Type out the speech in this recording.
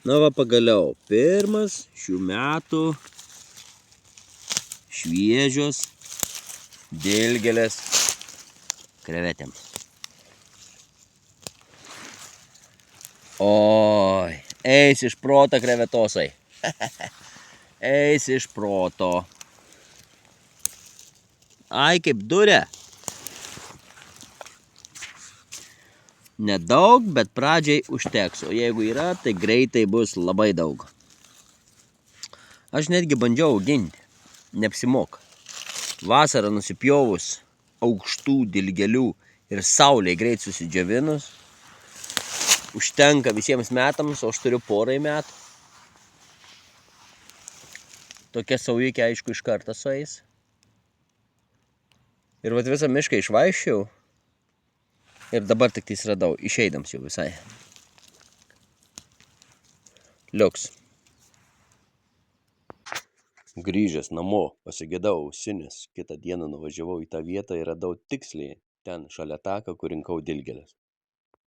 Na va, pagaliau, pirmas šių metų šviežios dilgėlės krevetėm. Oi, eis iš proto krevetosai. Eis iš proto. Ai, kaip durė. Nedaug, bet pradžiai užteks, o jeigu yra, tai greitai bus labai daug. Aš netgi bandžiau auginti, neapsimoka. Vasarą nusipjovus aukštų dilgėlių ir saulėj greit susidžiovinus, užtenka visiems metams, o aš turiu porai metų. Tokia saujikė, aišku, iš karto sueis. Ir vat visą mišką išvaikščiau. Ir dabar tik tais radau, išeidams jau visai. Liuks. Grįžęs namo, pasigėdau ausinės. Kitą dieną nuvažiavau į tą vietą ir radau tiksliai ten šalia taką, kur rinkau dilgėles.